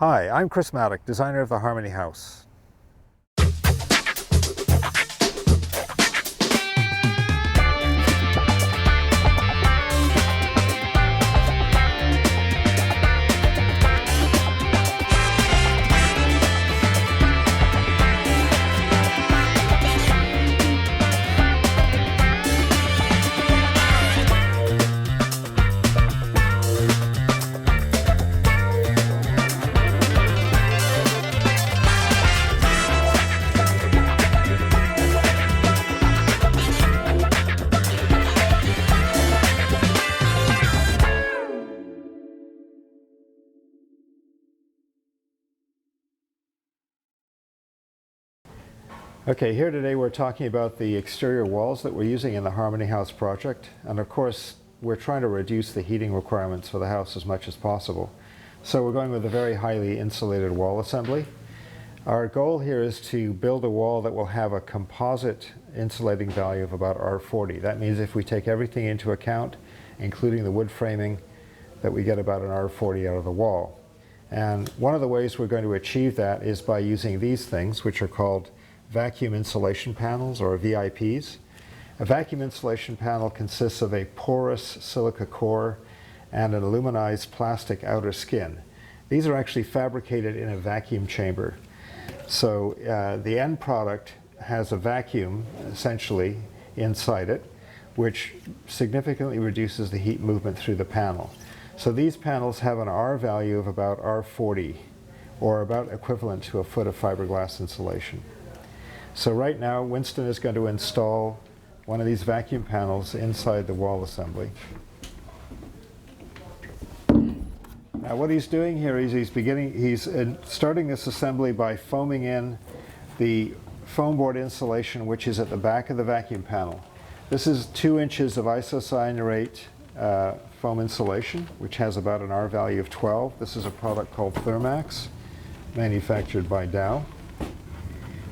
Hi, I'm Chris Mattock, designer of the Harmony House. Okay, here today we're talking about the exterior walls that we're using in the Harmony House project, and of course we're trying to reduce the heating requirements for the house as much as possible. So we're going with a very highly insulated wall assembly. Our goal here is to build a wall that will have a composite insulating value of about R40. That means if we take everything into account, including the wood framing, that we get about an R40 out of the wall. And one of the ways we're going to achieve that is by using these things, which are called vacuum insulation panels, or VIPs. A vacuum insulation panel consists of a porous silica core and an aluminized plastic outer skin. These are actually fabricated in a vacuum chamber. So the end product has a vacuum, essentially, inside it, which significantly reduces the heat movement through the panel. So these panels have an R value of about R40, or about equivalent to a foot of fiberglass insulation. So right now, Winston is going to install one of these vacuum panels inside the wall assembly. Now what he's doing here is he's starting this assembly by foaming in the foam board insulation, which is at the back of the vacuum panel. This is 2 inches of isocyanurate foam insulation, which has about an R value of 12. This is a product called Thermax, manufactured by Dow.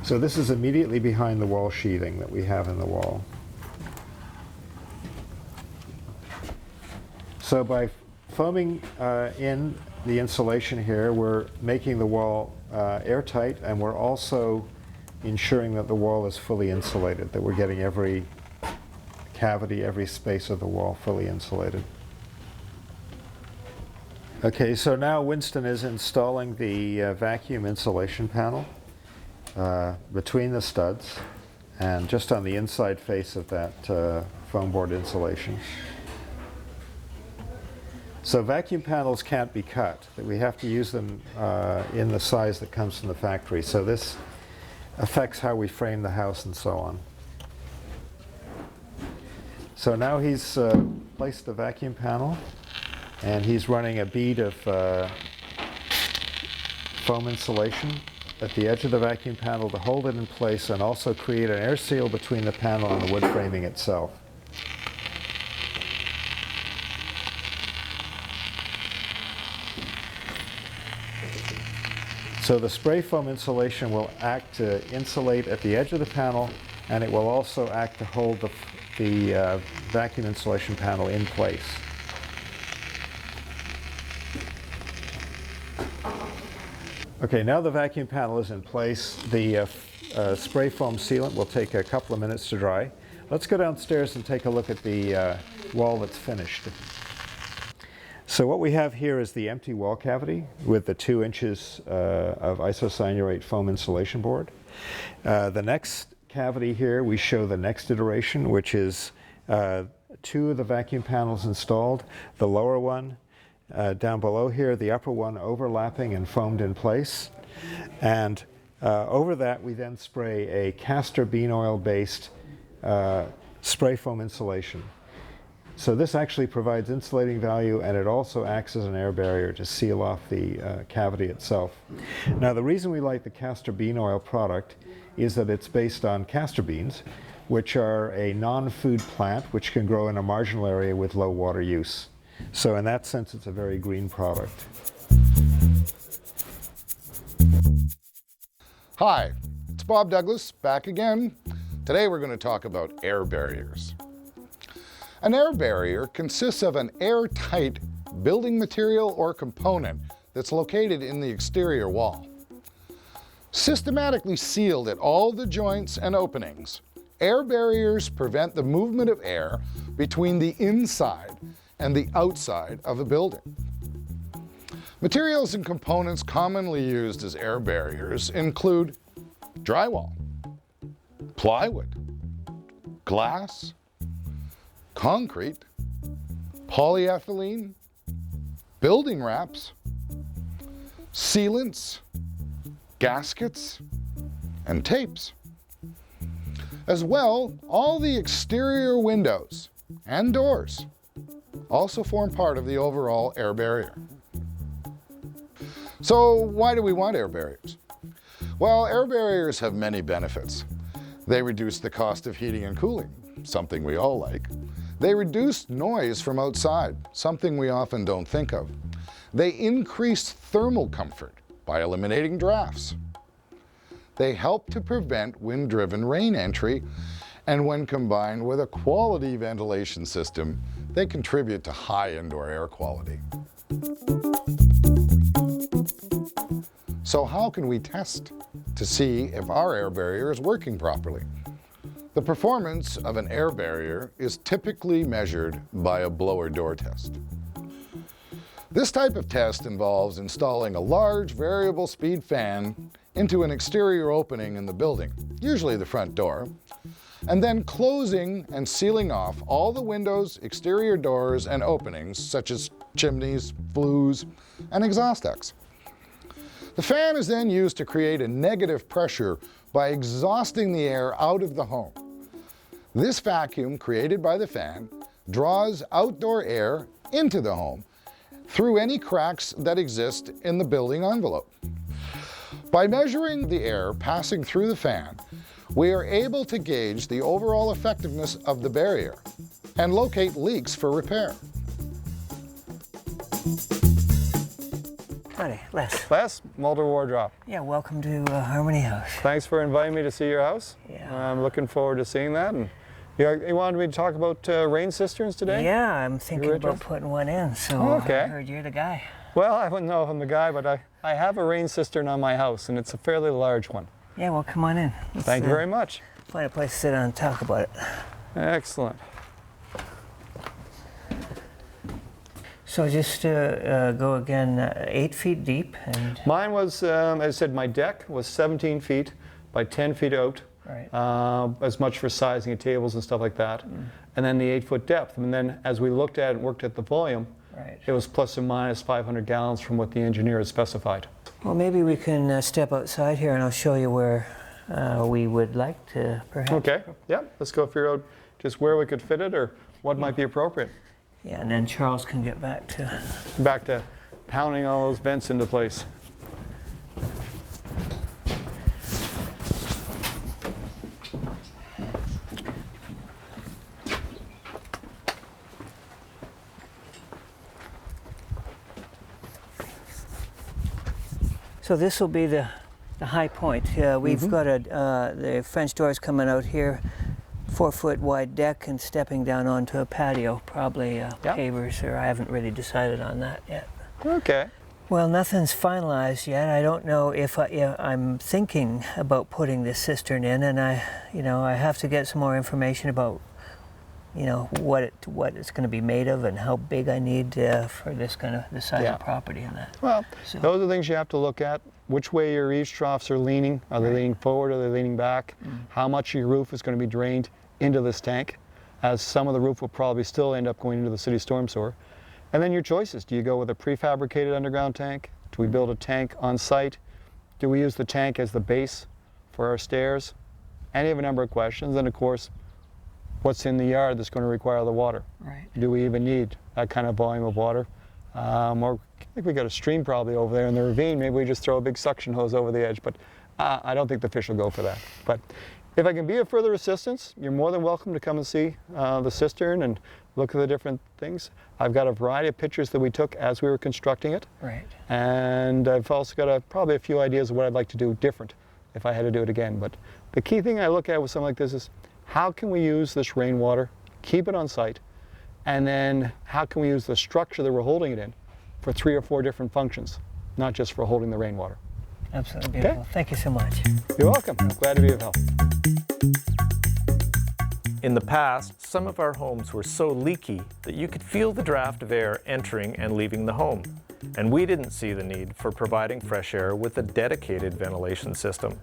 So this is immediately behind the wall sheathing that we have in the wall. So by foaming in the insulation here, we're making the wall airtight, and we're also ensuring that the wall is fully insulated, that we're getting every cavity, every space of the wall fully insulated. Okay, so now Winston is installing the vacuum insulation panel between the studs and just on the inside face of that foam board insulation. So vacuum panels can't be cut. We have to use them in the size that comes from the factory. So this affects how we frame the house and so on. So now he's placed the vacuum panel, and he's running a bead of foam insulation at the edge of the vacuum panel to hold it in place and also create an air seal between the panel and the wood framing itself. So the spray foam insulation will act to insulate at the edge of the panel, and it will also act to hold the vacuum insulation panel in place. Okay, now the vacuum panel is in place. The spray foam sealant will take a couple of minutes to dry. Let's go downstairs and take a look at the wall that's finished. So what we have here is the empty wall cavity with the 2 inches of isocyanurate foam insulation board. The next cavity here, we show the next iteration, which is 2 of the vacuum panels installed, the lower one down below here, the upper one overlapping and foamed in place. And over that we then spray a castor bean oil based spray foam insulation. So this actually provides insulating value, and it also acts as an air barrier to seal off the cavity itself. Now the reason we like the castor bean oil product is that it's based on castor beans, which are a non-food plant which can grow in a marginal area with low water use. So in that sense, it's a very green product. Hi, it's Bob Douglas, back again. Today we're going to talk about air barriers. An air barrier consists of an airtight building material or component that's located in the exterior wall. Systematically sealed at all the joints and openings, air barriers prevent the movement of air between the inside and the outside of a building. Materials and components commonly used as air barriers include drywall, plywood, glass, concrete, polyethylene, building wraps, sealants, gaskets, and tapes. As well, all the exterior windows and doors also form part of the overall air barrier. So why do we want air barriers? Well, air barriers have many benefits. They reduce the cost of heating and cooling, something we all like. They reduce noise from outside, something we often don't think of. They increase thermal comfort by eliminating drafts. They help to prevent wind-driven rain entry, and when combined with a quality ventilation system, they contribute to high indoor air quality. So how can we test to see if our air barrier is working properly? The performance of an air barrier is typically measured by a blower door test. This type of test involves installing a large variable speed fan into an exterior opening in the building, usually the front door, and then closing and sealing off all the windows, exterior doors, and openings such as chimneys, flues, and exhaust ducts. The fan is then used to create a negative pressure by exhausting the air out of the home. This vacuum created by the fan draws outdoor air into the home through any cracks that exist in the building envelope. By measuring the air passing through the fan, we are able to gauge the overall effectiveness of the barrier and locate leaks for repair. Howdy, Les. Les, Mulder Wardrop. Yeah, welcome to Harmony House. Thanks for inviting me to see your house. Yeah. I'm looking forward to seeing that. And you wanted me to talk about rain cisterns today? Yeah, I'm thinking about putting one in, so okay. I heard you're the guy. Well, I wouldn't know if I'm the guy, but I have a rain cistern on my house, and it's a fairly large one. Yeah, well, come on in. Thank you very much. Find a place to sit down and talk about it. Excellent. So just go again, 8 feet deep, and Mine was, as I said, my deck was 17 feet by 10 feet out. right. As much for sizing of tables and stuff like that. And then the 8-foot depth. And then as we looked at it and worked at the volume, Right. it was plus or minus 500 gallons from what the engineer had specified. Well, maybe we can step outside here, and I'll show you where we would like to perhaps. Okay, yeah, let's go figure out just where we could fit it or what might be appropriate. Yeah, and then Charles can get back to. Back to pounding all those vents into place. So this will be the high point. We've got the French doors coming out here, 4-foot wide deck and stepping down onto a patio, probably pavers, or I haven't really decided on that yet. Okay. Well, nothing's finalized yet. I don't know if I'm thinking about putting this cistern in, and I have to get some more information about, what it's going to be made of and how big I need for this size of property and that. Well, So- those are things you have to look at. Which way your eaves troughs are leaning. Are they leaning forward? Are they leaning back? How much of your roof is going to be drained into this tank, as some of the roof will probably still end up going into the city storm sewer. And then your choices. Do you go with a prefabricated underground tank? Do we build a tank on site? Do we use the tank as the base for our stairs? Any of a number of questions. And of course, what's in the yard that's going to require the water? Right. Do we even need that kind of volume of water? Or I think we got a stream probably over there in the ravine. Maybe we just throw a big suction hose over the edge, but I don't think the fish will go for that. But if I can be of further assistance, you're more than welcome to come and see the cistern and look at the different things. I've got a variety of pictures that we took as we were constructing it. Right. And I've also got probably a few ideas of what I'd like to do different if I had to do it again. But the key thing I look at with something like this is, how can we use this rainwater, keep it on site, and then how can we use the structure that we're holding it in for 3 or 4 different functions? not just for holding the rainwater. Absolutely beautiful. Thank you so much. You're welcome. I'm glad to be of help. In the past, some of our homes were so leaky that you could feel the draft of air entering and leaving the home. And we didn't see the need for providing fresh air with a dedicated ventilation system.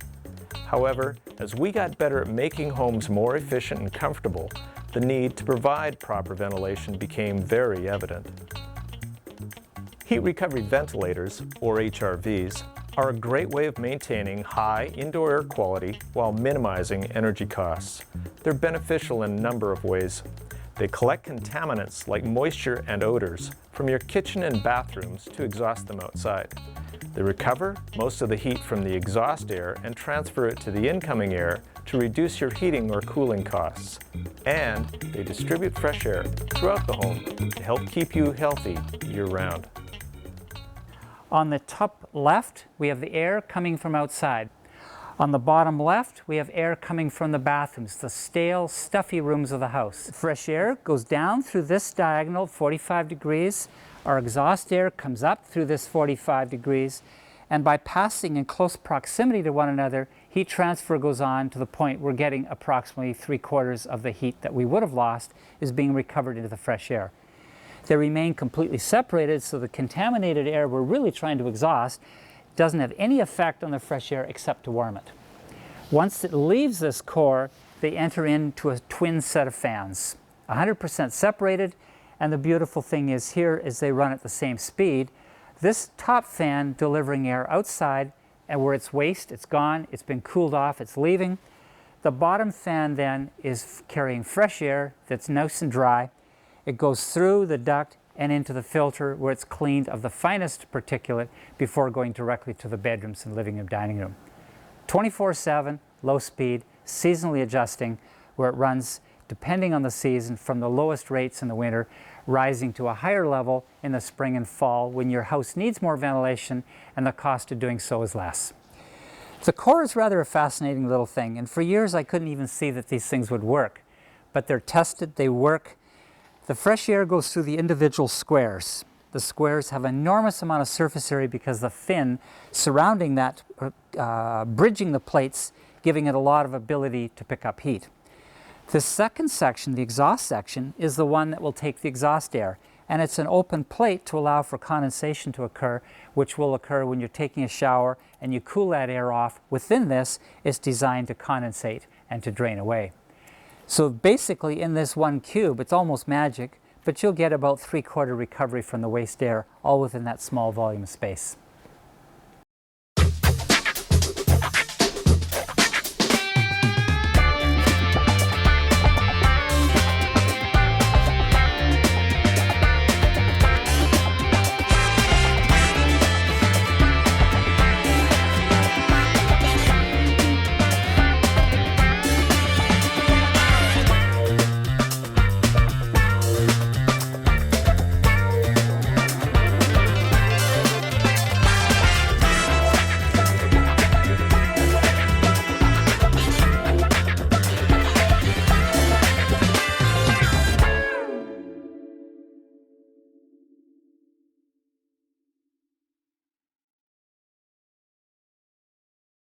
However, as we got better at making homes more efficient and comfortable, the need to provide proper ventilation became very evident. Heat recovery ventilators, or HRVs, are a great way of maintaining high indoor air quality while minimizing energy costs. They're beneficial in a number of ways. They collect contaminants like moisture and odors from your kitchen and bathrooms to exhaust them outside. They recover most of the heat from the exhaust air and transfer it to the incoming air to reduce your heating or cooling costs. And they distribute fresh air throughout the home to help keep you healthy year-round. On the top left, we have the air coming from outside. On the bottom left, we have air coming from the bathrooms, the stale, stuffy rooms of the house. Fresh air goes down through this diagonal, 45 degrees. Our exhaust air comes up through this 45 degrees. And by passing in close proximity to one another, heat transfer goes on to the point we're getting approximately 3/4 of the heat that we would have lost is being recovered into the fresh air. They remain completely separated, so the contaminated air we're really trying to exhaust doesn't have any effect on the fresh air except to warm it. Once it leaves this core, they enter into a twin set of fans, 100% separated, and the beautiful thing is here is they run at the same speed. This top fan delivering air outside, and where it's waste, it's gone, it's been cooled off, it's leaving. The bottom fan then is carrying fresh air that's nice and dry. It goes through the duct and into the filter where it's cleaned of the finest particulate before going directly to the bedrooms and living room, dining room. 24/7, low speed, seasonally adjusting, where it runs depending on the season from the lowest rates in the winter, rising to a higher level in the spring and fall when your house needs more ventilation and the cost of doing so is less. The core is rather a fascinating little thing, and for years I couldn't even see that these things would work, but they're tested, they work. The fresh air goes through the individual squares. The squares have an enormous amount of surface area because the fin surrounding that, bridging the plates, giving it a lot of ability to pick up heat. The second section, the exhaust section, is the one that will take the exhaust air, and it's an open plate to allow for condensation to occur, which will occur when you're taking a shower and you cool that air off. Within this, it's designed to condensate and to drain away. So basically in this one cube, it's almost magic, but you'll get about 3/4 recovery from the waste air, all within that small volume of space.